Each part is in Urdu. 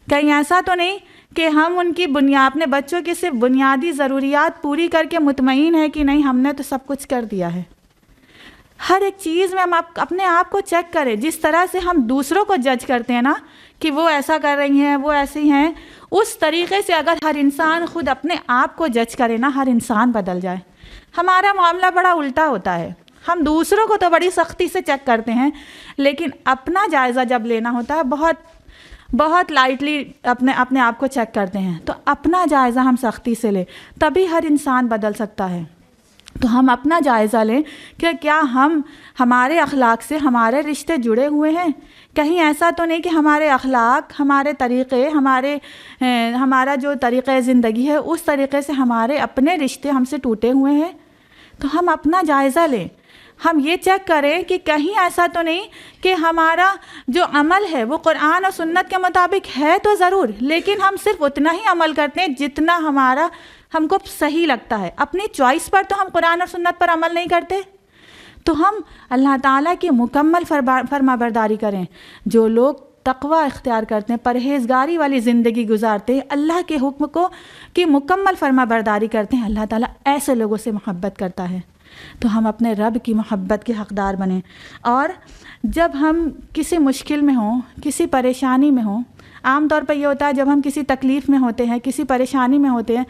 کہیں ایسا تو نہیں کہ ہم ان کی اپنے بچوں کی صرف بنیادی ضروریات پوری کر کے مطمئن ہے کہ نہیں ہم نے تو سب کچھ کر دیا ہے. ہر ایک چیز میں ہم اپنے آپ کو چیک کریں. جس طرح سے ہم دوسروں کو جج کرتے ہیں نا کہ وہ ایسا کر رہی ہیں وہ ایسی ہیں، اس طریقے سے اگر ہر انسان خود اپنے آپ کو جج کرے نا، ہر انسان بدل جائے. ہمارا معاملہ بڑا الٹا ہوتا ہے. ہم دوسروں کو تو بڑی سختی سے چیک کرتے ہیں، لیکن اپنا جائزہ جب لینا ہوتا ہے بہت لائٹلی اپنے آپ کو چیک کرتے ہیں. تو اپنا جائزہ ہم سختی سے لیں، تبھی ہر انسان بدل سکتا ہے. تو ہم اپنا جائزہ لیں کہ کیا ہمارے اخلاق سے ہمارے رشتے جڑے ہوئے ہیں. کہیں ایسا تو نہیں کہ ہمارے اخلاق، ہمارے طریقے، ہمارا جو طریقہ زندگی ہے اس طریقے سے ہمارے اپنے رشتے ہم سے ٹوٹے ہوئے ہیں. تو ہم اپنا جائزہ لیں. ہم یہ چیک کریں کہ کہیں ایسا تو نہیں کہ ہمارا جو عمل ہے وہ قرآن اور سنت کے مطابق ہے تو ضرور، لیکن ہم صرف اتنا ہی عمل کرتے ہیں جتنا ہم کو صحیح لگتا ہے. اپنی چوائس پر تو ہم قرآن اور سنت پر عمل نہیں کرتے. تو ہم اللہ تعالیٰ کی مکمل فرما برداری کریں. جو لوگ تقوی اختیار کرتے ہیں، پرہیزگاری والی زندگی گزارتے ہیں، اللہ کے حکم کی مکمل فرما برداری کرتے ہیں، اللہ تعالیٰ ایسے لوگوں سے محبت کرتا ہے. تو ہم اپنے رب کی محبت کے حقدار بنیں. اور جب ہم کسی مشکل میں ہوں، کسی پریشانی میں ہوں، عام طور پر یہ ہوتا ہے جب ہم کسی تکلیف میں ہوتے ہیں، کسی پریشانی میں ہوتے ہیں،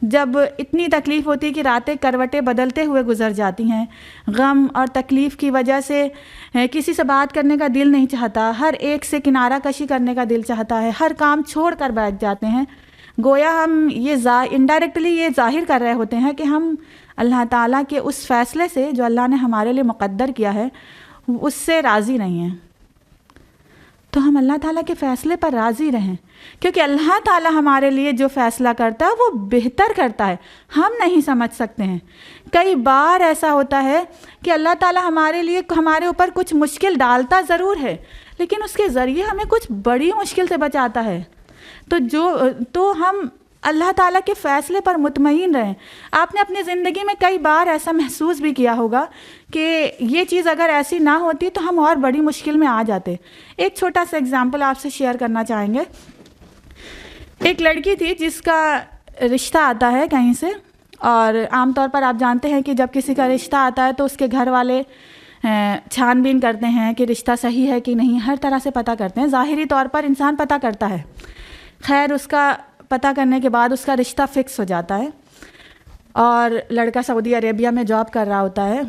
جب اتنی تکلیف ہوتی ہے کہ راتیں کروٹیں بدلتے ہوئے گزر جاتی ہیں، غم اور تکلیف کی وجہ سے کسی سے بات کرنے کا دل نہیں چاہتا، ہر ایک سے کنارہ کشی کرنے کا دل چاہتا ہے، ہر کام چھوڑ کر بیٹھ جاتے ہیں. گویا ہم یہ انڈائریکٹلی یہ ظاہر کر رہے ہوتے ہیں کہ ہم اللہ تعالیٰ کے اس فیصلے سے جو اللہ نے ہمارے لیے مقدر کیا ہے اس سے راضی نہیں ہیں. تو ہم اللہ تعالیٰ کے فیصلے پر راضی رہیں، کیونکہ اللہ تعالیٰ ہمارے لیے جو فیصلہ کرتا ہے وہ بہتر کرتا ہے، ہم نہیں سمجھ سکتے ہیں. کئی بار ایسا ہوتا ہے کہ اللہ تعالیٰ ہمارے اوپر کچھ مشکل ڈالتا ضرور ہے، لیکن اس کے ذریعے ہمیں کچھ بڑی مشکل سے بچاتا ہے. تو ہم اللہ تعالیٰ کے فیصلے پر مطمئن رہیں. آپ نے اپنی زندگی میں کئی بار ایسا محسوس بھی کیا ہوگا کہ یہ چیز اگر ایسی نہ ہوتی تو ہم اور بڑی مشکل میں آ جاتے. ایک چھوٹا سا اگزامپل آپ سے شیئر کرنا چاہیں گے. ایک لڑکی تھی جس کا رشتہ آتا ہے کہیں سے، اور عام طور پر آپ جانتے ہیں کہ جب کسی کا رشتہ آتا ہے تو اس کے گھر والے چھان بین کرتے ہیں کہ رشتہ صحیح ہے کہ نہیں، ہر طرح سے پتہ کرتے ہیں. ظاہری طور پر انسان پتہ کرتا ہے. خیر اس کا پتہ کرنے کے بعد اس کا رشتہ فکس ہو جاتا ہے، اور لڑکا سعودی عربیہ میں جاب کر رہا ہوتا ہے.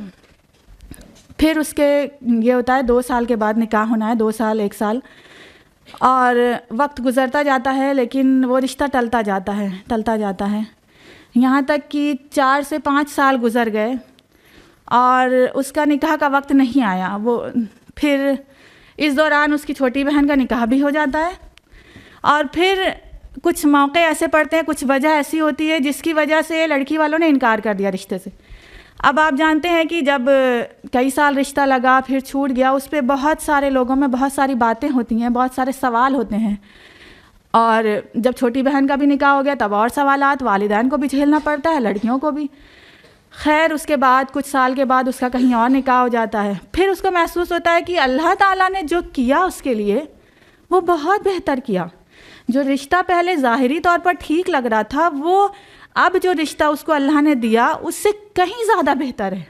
پھر اس کے یہ ہوتا ہے 2 سال کے بعد نکاح ہونا ہے، 2 سال 1 سال، اور وقت گزرتا جاتا ہے لیکن وہ رشتہ ٹلتا جاتا ہے یہاں تک کہ 4 سے 5 سال گزر گئے اور اس کا نکاح کا وقت نہیں آیا. پھر اس دوران اس کی چھوٹی بہن کا نکاح بھی ہو جاتا ہے، اور پھر کچھ موقع ایسے پڑتے ہیں، کچھ وجہ ایسی ہوتی ہے جس کی وجہ سے لڑکی والوں نے انکار کر دیا رشتے سے. اب آپ جانتے ہیں کہ جب کئی سال رشتہ لگا پھر چھوٹ گیا، اس پہ بہت سارے لوگوں میں بہت ساری باتیں ہوتی ہیں، بہت سارے سوال ہوتے ہیں. اور جب چھوٹی بہن کا بھی نکاح ہو گیا تب اور سوالات، والدین کو بھی جھیلنا پڑتا ہے، لڑکیوں کو بھی. خیر اس کے بعد کچھ سال کے بعد اس کا کہیں اور نکاح ہو جاتا ہے. پھر اس کو محسوس ہوتا ہے کہ اللہ تعالیٰ نے جو کیا اس کے لیے وہ بہت بہتر کیا. جو رشتہ پہلے ظاہری طور پر ٹھیک لگ رہا تھا، وہ اب جو رشتہ اس کو اللہ نے دیا اس سے کہیں زیادہ بہتر ہے.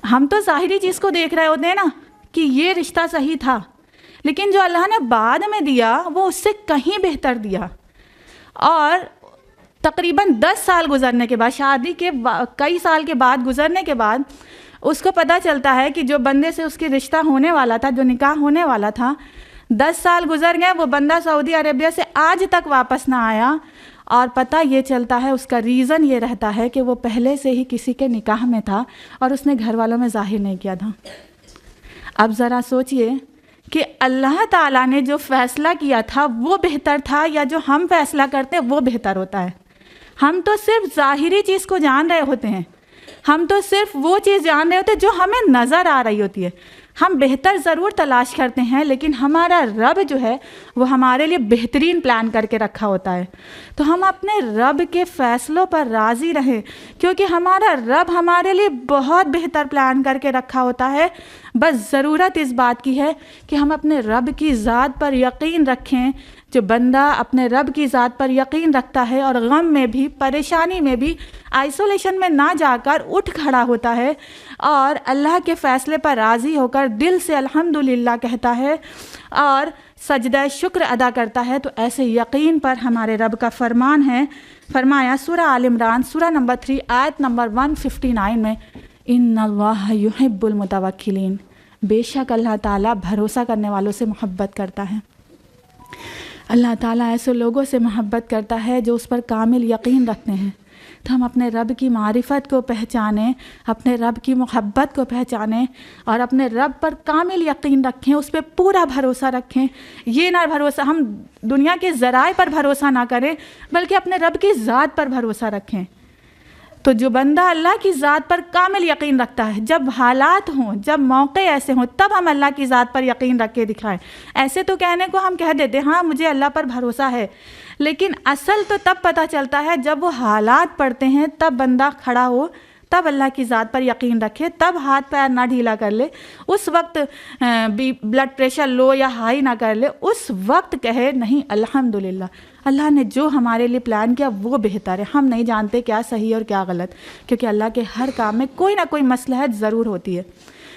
ہم تو ظاہری چیز کو دیکھ رہے ہوتے ہیں نا کہ یہ رشتہ صحیح تھا، لیکن جو اللہ نے بعد میں دیا وہ اس سے کہیں بہتر دیا. اور تقریباً 10 سال گزرنے کے بعد، شادی کے کئی سال کے بعد گزرنے کے بعد اس کو پتہ چلتا ہے کہ جو بندے سے اس کی رشتہ ہونے والا تھا، جو نکاح ہونے والا تھا، 10 سال گزر گئے، وہ بندہ سعودی عربیہ سے آج تک واپس نہ آیا. اور پتہ یہ چلتا ہے اس کا ریزن یہ رہتا ہے کہ وہ پہلے سے ہی کسی کے نکاح میں تھا اور اس نے گھر والوں میں ظاہر نہیں کیا تھا. اب ذرا سوچئے کہ اللہ تعالیٰ نے جو فیصلہ کیا تھا وہ بہتر تھا یا جو ہم فیصلہ کرتے ہیں وہ بہتر ہوتا ہے. ہم تو صرف ظاہری چیز کو جان رہے ہوتے ہیں، ہم تو صرف وہ چیز جان رہے ہوتے ہیں جو ہمیں نظر آ رہی ہوتی ہے. ہم بہتر ضرور تلاش کرتے ہیں، لیکن ہمارا رب جو ہے وہ ہمارے لیے بہترین پلان کر کے رکھا ہوتا ہے۔ تو ہم اپنے رب کے فیصلوں پر راضی رہیں، کیونکہ ہمارا رب ہمارے لیے بہت بہتر پلان کر کے رکھا ہوتا ہے۔ بس ضرورت اس بات کی ہے کہ ہم اپنے رب کی ذات پر یقین رکھیں۔ جو بندہ اپنے رب کی ذات پر یقین رکھتا ہے اور غم میں بھی، پریشانی میں بھی، آئسولیشن میں نہ جا کر اٹھ کھڑا ہوتا ہے اور اللہ کے فیصلے پر راضی ہو کر دل سے الحمدللہ کہتا ہے اور سجدہ شکر ادا کرتا ہے، تو ایسے یقین پر ہمارے رب کا فرمان ہے۔ فرمایا سورہ آل عمران سورہ نمبر 3 آیت نمبر 159 میں، ان اللہ یحب المتوکلین، بے شک اللہ تعالیٰ بھروسہ کرنے والوں سے محبت کرتا ہے۔ اللہ تعالیٰ ایسے لوگوں سے محبت کرتا ہے جو اس پر کامل یقین رکھتے ہیں۔ تو ہم اپنے رب کی معرفت کو پہچانیں، اپنے رب کی محبت کو پہچانیں اور اپنے رب پر کامل یقین رکھیں، اس پہ پورا بھروسہ رکھیں۔ یہ نہ بھروسہ ہم دنیا کے ذرائع پر بھروسہ نہ کریں، بلکہ اپنے رب کی ذات پر بھروسہ رکھیں۔ تو جو بندہ اللہ کی ذات پر کامل یقین رکھتا ہے، جب حالات ہوں، جب موقع ایسے ہوں، تب ہم اللہ کی ذات پر یقین رکھ کے دکھائیں۔ ایسے تو کہنے کو ہم کہہ دیتے ہاں مجھے اللہ پر بھروسہ ہے، لیکن اصل تو تب پتہ چلتا ہے جب وہ حالات پڑتے ہیں، تب بندہ کھڑا ہو، تب اللہ کی ذات پر یقین رکھے، تب ہاتھ پیر نہ ڈھیلا کر لے، اس وقت بلڈ پریشر لو یا ہائی نہ کر لے، اس وقت کہے نہیں الحمدللہ اللہ نے جو ہمارے لیے پلان کیا وہ بہتر ہے، ہم نہیں جانتے کیا صحیح اور کیا غلط، کیونکہ اللہ کے ہر کام میں کوئی نہ کوئی مصلحت ضرور ہوتی ہے۔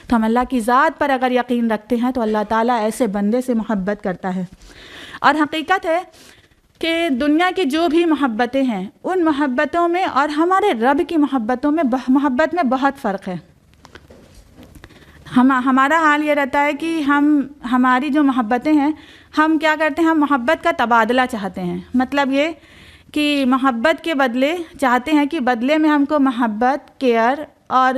تو ہم اللہ کی ذات پر اگر یقین رکھتے ہیں تو اللہ تعالیٰ ایسے بندے سے محبت کرتا ہے۔ اور حقیقت ہے کہ دنیا کی جو بھی محبتیں ہیں، ان محبتوں میں اور ہمارے رب کی محبتوں میں محبت میں بہت فرق ہے۔ ہمارا حال یہ رہتا ہے کہ ہماری جو محبتیں ہیں، ہم کیا کرتے ہیں، ہم محبت کا تبادلہ چاہتے ہیں۔ مطلب یہ کہ محبت کے بدلے چاہتے ہیں کہ بدلے میں ہم کو محبت، کیئر اور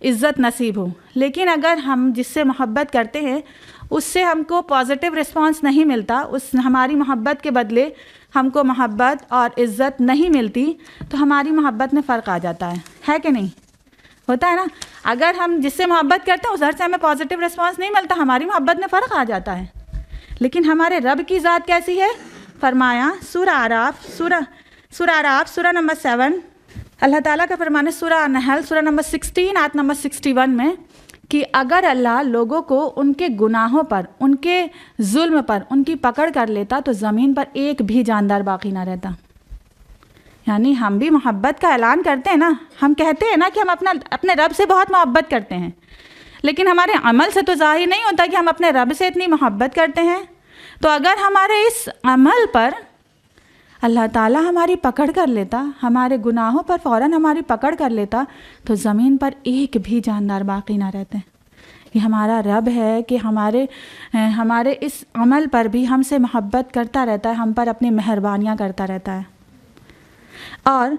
عزت نصیب ہو، لیکن اگر ہم جس سے محبت کرتے ہیں اس سے ہم کو پازیٹیو رسپانس نہیں ملتا، ہماری محبت کے بدلے ہم کو محبت اور عزت نہیں ملتی، تو ہماری محبت میں فرق آ جاتا ہے کہ نہیں؟ ہوتا ہے نا؟ اگر ہم جس سے محبت کرتے ہیں ادھر سے ہمیں پازیٹیو رسپانس نہیں ملتا، ہماری محبت میں فرق آ جاتا ہے۔ لیکن ہمارے رب کی ذات کیسی ہے؟ فرمایا سورہ اعراف سورہ نمبر 7، اللہ تعالیٰ کا فرمان ہے سورہ نحل سورہ نمبر 16 آیت نمبر 61 میں کہ اگر اللہ لوگوں کو ان کے گناہوں پر، ان کے ظلم پر ان کی پکڑ کر لیتا تو زمین پر ایک بھی جاندار باقی نہ رہتا۔ یعنی ہم بھی محبت کا اعلان کرتے ہیں نا، ہم کہتے ہیں نا کہ ہم اپنے رب سے بہت محبت کرتے ہیں، لیکن ہمارے عمل سے تو ظاہر نہیں ہوتا کہ ہم اپنے رب سے اتنی محبت کرتے ہیں۔ تو اگر ہمارے اس عمل پر اللہ تعالیٰ ہماری پکڑ کر لیتا، ہمارے گناہوں پر فوراً ہماری پکڑ کر لیتا، تو زمین پر ایک بھی جاندار باقی نہ رہتے۔ یہ ہمارا رب ہے کہ ہمارے اس عمل پر بھی ہم سے محبت کرتا رہتا ہے، ہم پر اپنی مہربانیاں کرتا رہتا ہے۔ اور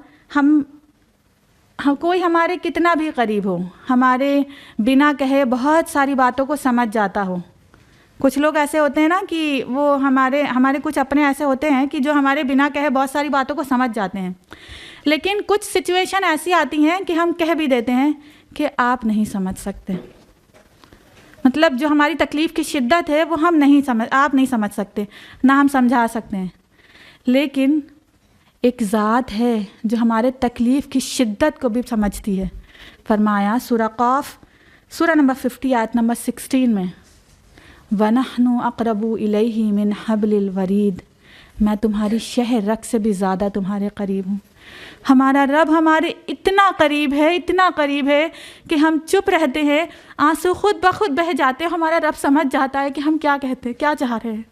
کوئی ہمارے کتنا بھی قریب ہو، ہمارے بنا کہے بہت ساری باتوں کو سمجھ جاتا ہو۔ کچھ لوگ ایسے ہوتے ہیں نا کہ وہ ہمارے کچھ اپنے ایسے ہوتے ہیں کہ جو ہمارے بنا کہے بہت ساری باتوں کو سمجھ جاتے ہیں، لیکن کچھ سچویشن ایسی آتی ہیں کہ ہم کہہ بھی دیتے ہیں کہ آپ نہیں سمجھ سکتے، مطلب جو ہماری تکلیف کی شدت ہے وہ آپ نہیں سمجھ سکتے، نہ ہم سمجھا سکتے ہیں۔ لیکن ایک ذات ہے جو ہمارے تکلیف کی شدت کو بھی سمجھتی ہے۔ فرمایا سورہ قاف سورہ نمبر 50 آیت نمبر 16 میں، وَنَحْنُ أَقْرَبُ إِلَيْهِ مِنْ حَبْلِ الْوَرِيدِ، میں تمہاری شہ رگ سے بھی زیادہ تمہارے قریب ہوں۔ ہمارا رب ہمارے اتنا قریب ہے کہ ہم چپ رہتے ہیں، آنسو خود بخود بہہ جاتے ہیں، ہمارا رب سمجھ جاتا ہے کہ ہم کیا کہتے ہیں، کیا چاہ رہے ہیں۔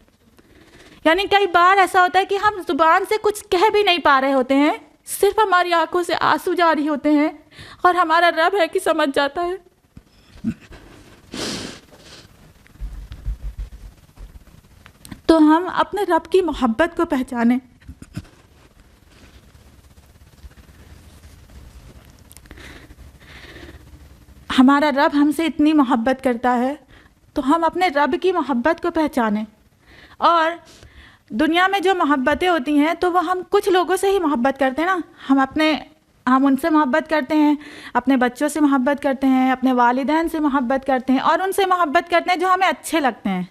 یعنی کئی بار ایسا ہوتا ہے کہ ہم زبان سے کچھ کہہ بھی نہیں پا رہے ہوتے ہیں، صرف ہماری آنکھوں سے آنسو جاری ہوتے ہیں، اور ہمارا رب ہے کہ سمجھ جاتا ہے۔ تو ہم اپنے رب کی محبت کو پہچانیں۔ ہمارا رب ہم سے اتنی محبت کرتا ہے تو ہم اپنے رب کی محبت کو پہچانیں۔ اور دنیا میں جو محبتیں ہوتی ہیں تو وہ ہم کچھ لوگوں سے ہی محبت کرتے ہیں نا، ہم ان سے محبت کرتے ہیں، اپنے بچوں سے محبت کرتے ہیں، اپنے والدین سے محبت کرتے ہیں، اور ان سے محبت کرتے ہیں جو ہمیں اچھے لگتے ہیں.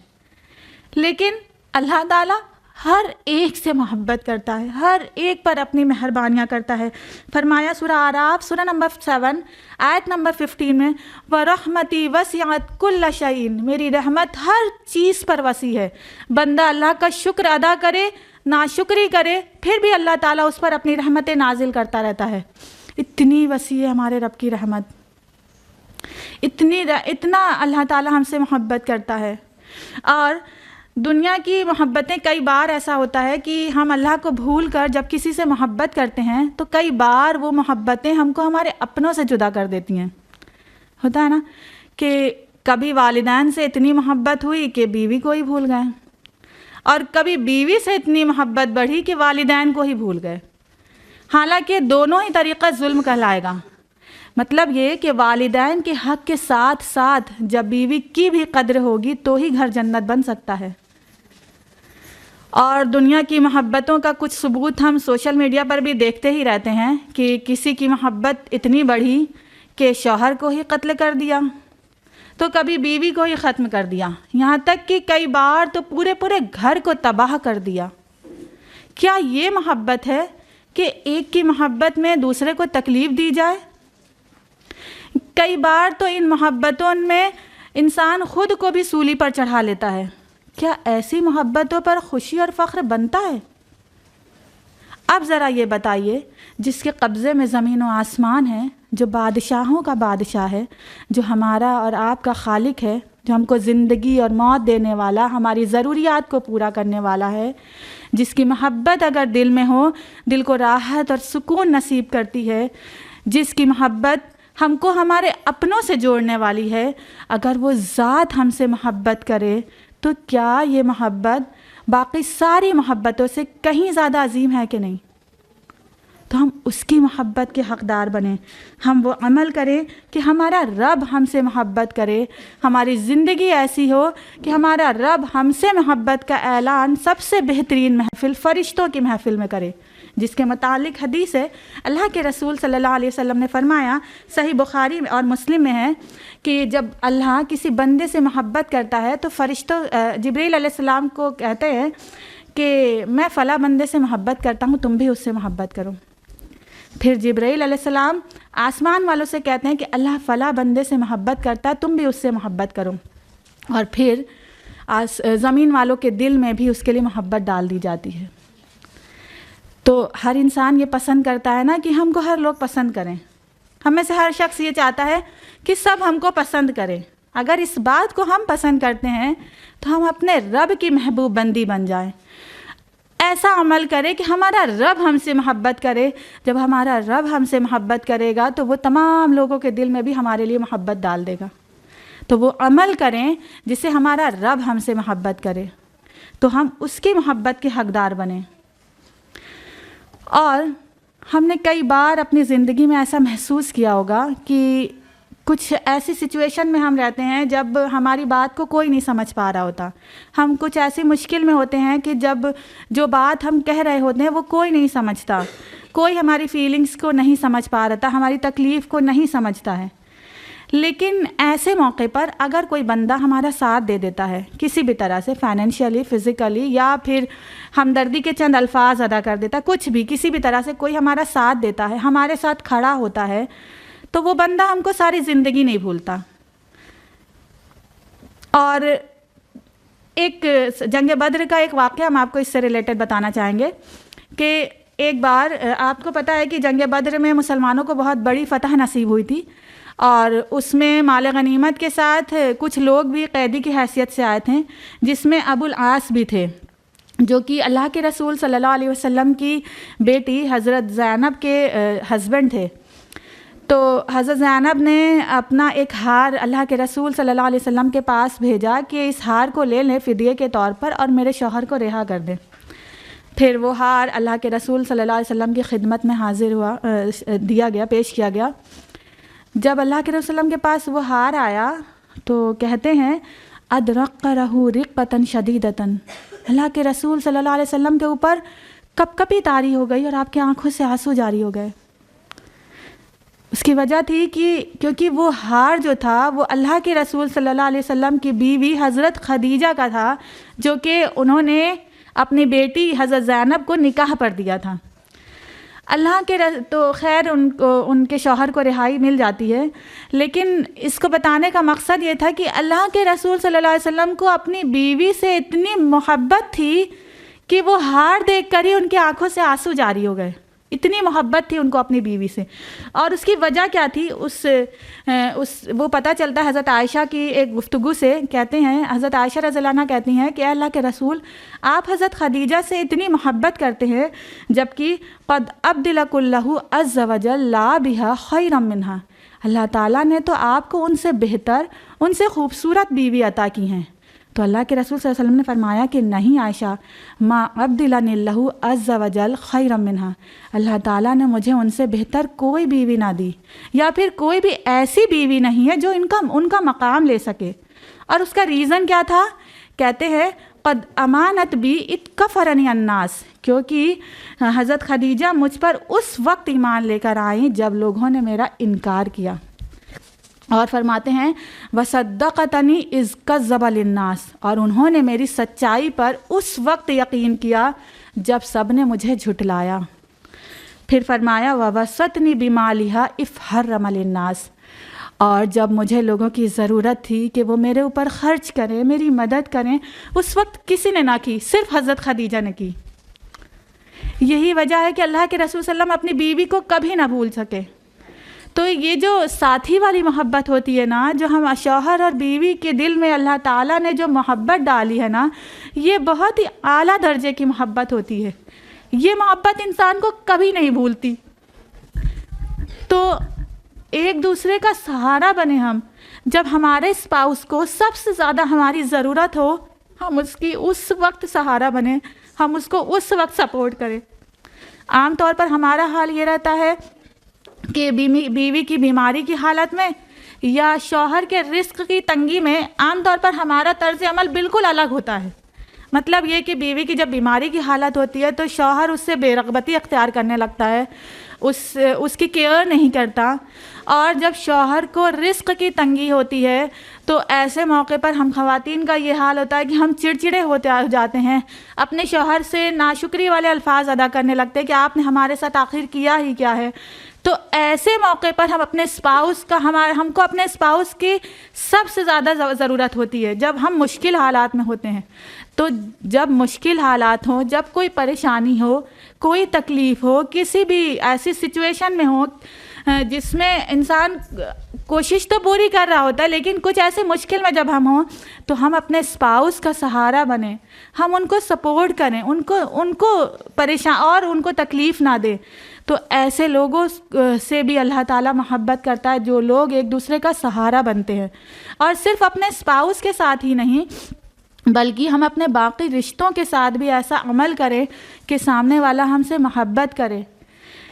لیکن اللہ تعالیٰ ہر ایک سے محبت کرتا ہے، ہر ایک پر اپنی مہربانیاں کرتا ہے. فرمایا سورہ اعراف سورہ نمبر 7 آیت نمبر 15 میں، وَرَحْمَتِي وَسِعَتْ كُلَّ شَيْءٍ، میری رحمت ہر چیز پر وسیع ہے. بندہ اللہ کا شکر ادا کرے، ناشکری کرے، پھر بھی اللہ تعالیٰ اس پر اپنی رحمتیں نازل کرتا رہتا ہے. اتنی وسیع ہے ہمارے رب کی رحمت، اتنا اللہ تعالیٰ ہم سے محبت کرتا ہے. اور دنیا کی محبتیں کئی بار ایسا ہوتا ہے کہ ہم اللہ کو بھول کر جب کسی سے محبت کرتے ہیں تو کئی بار وہ محبتیں ہم کو ہمارے اپنوں سے جدا کر دیتی ہیں. ہوتا ہے نا کہ کبھی والدین سے اتنی محبت ہوئی کہ بیوی کو ہی بھول گئے، اور کبھی بیوی سے اتنی محبت بڑھی کہ والدین کو ہی بھول گئے. حالانکہ دونوں ہی طریقہ ظلم کہلائے گا. مطلب یہ کہ والدین کے حق کے ساتھ ساتھ جب بیوی کی بھی قدر ہوگی تو ہی گھر جنت بن سکتا ہے. اور دنیا کی محبتوں کا کچھ ثبوت ہم سوشل میڈیا پر بھی دیکھتے ہی رہتے ہیں کہ کسی کی محبت اتنی بڑھی کہ شوہر کو ہی قتل کر دیا، تو کبھی بیوی کو ہی ختم کر دیا، یہاں تک کہ کئی بار تو پورے گھر کو تباہ کر دیا. کیا یہ محبت ہے کہ ایک کی محبت میں دوسرے کو تکلیف دی جائے؟ کئی بار تو ان محبتوں میں انسان خود کو بھی سولی پر چڑھا لیتا ہے. کیا ایسی محبتوں پر خوشی اور فخر بنتا ہے؟ اب ذرا یہ بتائیے، جس کے قبضے میں زمین و آسمان ہے، جو بادشاہوں کا بادشاہ ہے، جو ہمارا اور آپ کا خالق ہے، جو ہم کو زندگی اور موت دینے والا، ہماری ضروریات کو پورا کرنے والا ہے، جس کی محبت اگر دل میں ہو دل کو راحت اور سکون نصیب کرتی ہے، جس کی محبت ہم کو ہمارے اپنوں سے جوڑنے والی ہے، اگر وہ ذات ہم سے محبت کرے تو کیا یہ محبت باقی ساری محبتوں سے کہیں زیادہ عظیم ہے کہ نہیں؟ تو ہم اس کی محبت کے حقدار بنیں، ہم وہ عمل کریں کہ ہمارا رب ہم سے محبت کرے، ہماری زندگی ایسی ہو کہ ہمارا رب ہم سے محبت کا اعلان سب سے بہترین محفل فرشتوں کی محفل میں کرے، جس کے متعلق حدیث ہے. اللہ کے رسول صلی اللہ علیہ وسلم نے فرمایا، صحیح بخاری اور مسلم میں ہے، کہ جب اللہ کسی بندے سے محبت کرتا ہے تو فرشتوں جبریل علیہ السلام کو کہتے ہیں کہ میں فلاں بندے سے محبت کرتا ہوں، تم بھی اس سے محبت کرو. پھر جبریل علیہ السلام آسمان والوں سے کہتے ہیں کہ اللہ فلاں بندے سے محبت کرتا ہے، تم بھی اس سے محبت کرو. اور پھر زمین والوں کے دل میں بھی اس کے لیے محبت ڈال دی جاتی ہے. تو ہر انسان یہ پسند کرتا ہے نا کہ ہم کو ہر لوگ پسند کریں. ہم میں سے ہر شخص یہ چاہتا ہے کہ سب ہم کو پسند کریں. اگر اس بات کو ہم پسند کرتے ہیں تو ہم اپنے رب کی محبوب بندی بن جائیں. ایسا عمل کرے کہ ہمارا رب ہم سے محبت کرے. جب ہمارا رب ہم سے محبت کرے گا تو وہ تمام لوگوں کے دل میں بھی ہمارے لیے محبت ڈال دے گا. تو وہ عمل کریں جس سے ہمارا رب ہم سے محبت کرے، تو ہم اس کی محبت کے حقدار بنیں. اور ہم نے کئی بار اپنی زندگی میں ایسا محسوس کیا ہوگا کہ کچھ ایسی سچویشن میں ہم رہتے ہیں جب ہماری بات کو کوئی نہیں سمجھ پا رہا ہوتا. ہم کچھ ایسی مشکل میں ہوتے ہیں کہ جب جو بات ہم کہہ رہے ہوتے ہیں وہ کوئی نہیں سمجھتا، کوئی ہماری فیلنگز کو نہیں سمجھ پا رہا، ہماری تکلیف کو نہیں سمجھتا ہے. لیکن ایسے موقع پر اگر کوئی بندہ ہمارا ساتھ دے دیتا ہے کسی بھی طرح سے، فائنینشیلی، فزیکلی، یا پھر ہمدردی کے چند الفاظ ادا کر دیتا ہے، کچھ بھی کسی بھی طرح سے کوئی ہمارا ساتھ دیتا ہے، ہمارے ساتھ کھڑا ہوتا ہے، تو وہ بندہ ہم کو ساری زندگی نہیں بھولتا. اور ایک جنگ بدر کا ایک واقعہ ہم آپ کو اس سے ریلیٹڈ بتانا چاہیں گے کہ ایک بار آپ کو پتہ ہے کہ جنگ بدر میں مسلمانوں کو بہت بڑی فتح نصیب ہوئی تھی، اور اس میں مال غنیمت کے ساتھ کچھ لوگ بھی قیدی کی حیثیت سے آئے تھے، جس میں ابو العاص بھی تھے، جو کہ اللہ کے رسول صلی اللہ علیہ وسلم کی بیٹی حضرت زینب کے ہسبینڈ تھے. تو حضرت زینب نے اپنا ایک ہار اللہ کے رسول صلی اللہ علیہ وسلم کے پاس بھیجا کہ اس ہار کو لے لیں فدیے کے طور پر اور میرے شوہر کو رہا کر دیں. پھر وہ ہار اللہ کے رسول صلی اللہ علیہ وسلم کی خدمت میں حاضر ہوا، دیا گیا، پیش کیا گیا. جب اللہ کے رسول وسلم کے پاس وہ ہار آیا تو کہتے ہیں ادرقرہ رقۃ شدیدۃ، اللہ کے رسول صلی اللہ علیہ وسلم کے اوپر کپ کپی طاری ہو گئی اور آپ کی آنکھوں سے آنسو جاری ہو گئے. اس کی وجہ تھی کہ کیونکہ وہ ہار جو تھا وہ اللہ کے رسول صلی اللہ علیہ وسلم کی بیوی حضرت خدیجہ کا تھا، جو کہ انہوں نے اپنی بیٹی حضرت زینب کو نکاح پر دیا تھا۔ اللہ کے تو خیر ان کے شوہر کو رہائی مل جاتی ہے، لیکن اس کو بتانے کا مقصد یہ تھا کہ اللہ کے رسول صلی اللہ علیہ وسلم کو اپنی بیوی سے اتنی محبت تھی کہ وہ ہار دیکھ کر ہی ان کی آنکھوں سے آنسو جاری ہو گئے، اتنی محبت تھی ان کو اپنی بیوی سے۔ اور اس کی وجہ کیا تھی، وہ پتہ چلتا ہے حضرت عائشہ کی ایک گفتگو سے۔ کہتے ہیں حضرت عائشہ رضی اللہ عنہ کہتی ہیں کہ اے اللہ کے رسول، آپ حضرت خدیجہ سے اتنی محبت کرتے ہیں جبکہ قد ابدلک اللہ عز وجل لا بہا خیرا منہا، اللہ تعالیٰ نے تو آپ کو ان سے بہتر، ان سے خوبصورت بیوی عطا کی ہیں۔ تو اللہ کے رسول صلی اللہ علیہ وسلم نے فرمایا کہ نہیں عائشہ، ما ابدلنی اللہ عز وجل خیرا منہا، اللہ تعالیٰ نے مجھے ان سے بہتر کوئی بیوی نہ دی، یا پھر کوئی بھی ایسی بیوی نہیں ہے جو ان کا مقام لے سکے۔ اور اس کا ریزن کیا تھا؟ کہتے ہیں قد امانت بی اتکفرنی الناس، کیونکہ حضرت خدیجہ مجھ پر اس وقت ایمان لے کر آئیں جب لوگوں نے میرا انکار کیا۔ اور فرماتے ہیں وصدقتنی اذ کذب للناس، اور انہوں نے میری سچائی پر اس وقت یقین کیا جب سب نے مجھے جھٹلایا۔ پھر فرمایا ووصتنی بمالہا اذ حرم للناس، اور جب مجھے لوگوں کی ضرورت تھی کہ وہ میرے اوپر خرچ کریں، میری مدد کریں، اس وقت کسی نے نہ کی، صرف حضرت خدیجہ نے کی۔ یہی وجہ ہے کہ اللہ کے رسول صلی اللہ علیہ وسلم اپنی بیوی کو کبھی نہ بھول سکے۔ تو یہ جو ساتھی والی محبت ہوتی ہے نا، جو ہم شوہر اور بیوی کے دل میں اللہ تعالیٰ نے جو محبت ڈالی ہے نا، یہ بہت ہی اعلیٰ درجے کی محبت ہوتی ہے۔ یہ محبت انسان کو کبھی نہیں بھولتی۔ تو ایک دوسرے کا سہارا بنے ہم، جب ہمارے اسپاؤس کو سب سے زیادہ ہماری ضرورت ہو، ہم اس کی اس وقت سہارا بنیں، ہم اس کو اس وقت سپورٹ کریں۔ عام طور پر ہمارا حال یہ رہتا ہے کہ بیوی کی بیماری کی حالت میں یا شوہر کے رزق کی تنگی میں عام طور پر ہمارا طرز عمل بالکل الگ ہوتا ہے۔ مطلب یہ کہ بیوی کی جب بیماری کی حالت ہوتی ہے تو شوہر اس سے بے رغبتی اختیار کرنے لگتا ہے، اس کی کیئر نہیں کرتا، اور جب شوہر کو رزق کی تنگی ہوتی ہے تو ایسے موقع پر ہم خواتین کا یہ حال ہوتا ہے کہ ہم چڑچڑے ہوتے جاتے ہیں، اپنے شوہر سے ناشکری والے الفاظ ادا کرنے لگتے ہیں کہ آپ نے ہمارے ساتھ آخر کیا ہی کیا ہے۔ تو ایسے موقع پر ہم اپنے اسپاؤس کا ہم کو اپنے اسپاؤس کی سب سے زیادہ ضرورت ہوتی ہے جب ہم مشکل حالات میں ہوتے ہیں۔ تو جب مشکل حالات ہوں، جب کوئی پریشانی ہو، کوئی تکلیف ہو، کسی بھی ایسی سچویشن میں ہو جس میں انسان کوشش تو پوری کر رہا ہوتا ہے لیکن کچھ ایسے مشکل میں جب ہم ہوں تو ہم اپنے اسپاؤس کا سہارا بنیں، ہم ان کو سپورٹ کریں، ان کو پریشان اور ان کو تکلیف نہ دیں۔ تو ایسے لوگوں سے بھی اللہ تعالیٰ محبت کرتا ہے جو لوگ ایک دوسرے کا سہارا بنتے ہیں، اور صرف اپنے اسپاؤس کے ساتھ ہی نہیں بلکہ ہم اپنے باقی رشتوں کے ساتھ بھی ایسا عمل کریں کہ سامنے والا ہم سے محبت کرے،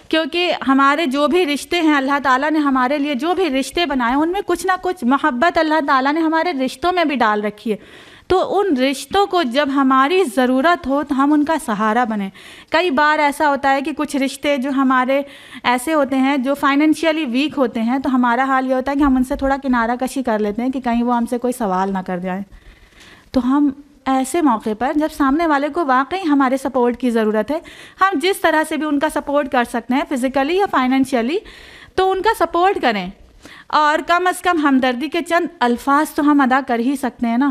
کیونکہ ہمارے جو بھی رشتے ہیں اللہ تعالیٰ نے ہمارے لیے جو بھی رشتے بنائے ان میں کچھ نہ کچھ محبت اللہ تعالیٰ نے ہمارے رشتوں میں بھی ڈال رکھی ہے۔ تو ان رشتوں کو جب ہماری ضرورت ہو تو ہم ان کا سہارا بنیں۔ کئی بار ایسا ہوتا ہے کہ کچھ رشتے جو ہمارے ایسے ہوتے ہیں جو فائنینشیلی ویک ہوتے ہیں، تو ہمارا حال یہ ہوتا ہے کہ ہم ان سے تھوڑا کنارہ کشی کر لیتے ہیں کہ کہیں وہ ہم سے کوئی سوال نہ کر جائیں۔ تو ہم ایسے موقع پر جب سامنے والے کو واقعی ہمارے سپورٹ کی ضرورت ہے، ہم جس طرح سے بھی ان کا سپورٹ کر سکتے ہیں فزیکلی یا فائنینشیلی، تو ان کا سپورٹ کریں، اور کم از کم ہمدردی کے چند الفاظ تو ہم ادا کر ہی سکتے ہیں نا۔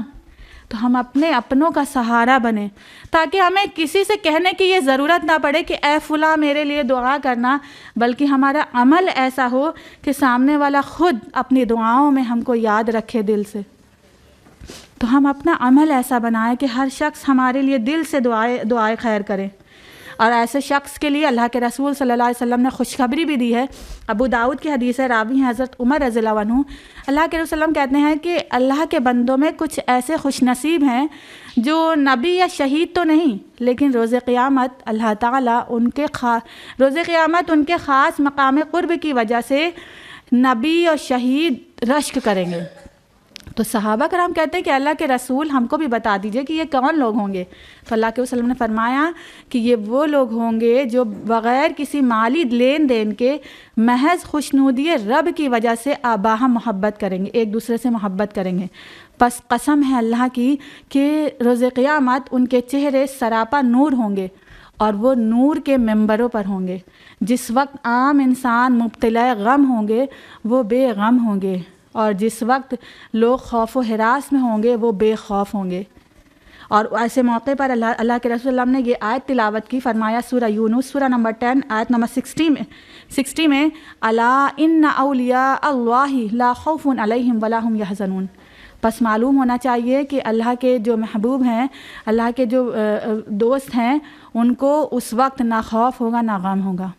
تو ہم اپنے اپنوں کا سہارا بنیں تاکہ ہمیں کسی سے کہنے کی یہ ضرورت نہ پڑے کہ اے فلاں میرے لیے دعا کرنا، بلکہ ہمارا عمل ایسا ہو کہ سامنے والا خود اپنی دعاؤں میں ہم کو یاد رکھے دل سے۔ تو ہم اپنا عمل ایسا بنائیں کہ ہر شخص ہمارے لیے دل سے دعائے خیر کرے، اور ایسے شخص کے لیے اللہ کے رسول صلی اللہ علیہ وسلم نے خوشخبری بھی دی ہے۔ ابو داؤد کی حدیث ہے، راوی ہیں حضرت عمر رضی اللہ عنہ۔ اللہ کے رسول کہتے ہیں کہ اللہ کے بندوں میں کچھ ایسے خوش نصیب ہیں جو نبی یا شہید تو نہیں، لیکن روز قیامت اللہ تعالیٰ روز قیامت ان کے خاص مقام قرب کی وجہ سے نبی اور شہید رشک کریں گے۔ تو صحابہ کرام کہتے ہیں کہ اللہ کے رسول ہم کو بھی بتا دیجئے کہ یہ کون لوگ ہوں گے. تو اللہ کے وسلم نے فرمایا کہ یہ وہ لوگ ہوں گے جو بغیر کسی مالی لین دین کے محض خوشنودی رب کی وجہ سے باہم محبت کریں گے، ایک دوسرے سے محبت کریں گے. پس قسم ہے اللہ کی کہ روز قیامت ان کے چہرے سراپا نور ہوں گے اور وہ نور کے ممبروں پر ہوں گے. جس وقت عام انسان مبتلا غم ہوں گے وہ بے غم ہوں گے، اور جس وقت لوگ خوف و ہراس میں ہوں گے وہ بے خوف ہوں گے. اور ایسے موقع پر اللہ کے رسول اللہ نے یہ آیت تلاوت کی، فرمایا سورہ یونس سورہ نمبر 10 آیت نمبر 60 میں الا ان اولیاء اللہ لا خوف علیہم ولا هم یحزنون. بس معلوم ہونا چاہیے کہ اللہ کے جو محبوب ہیں، اللہ کے جو دوست ہیں، ان کو اس وقت نہ خوف ہوگا نہ غم ہوگا.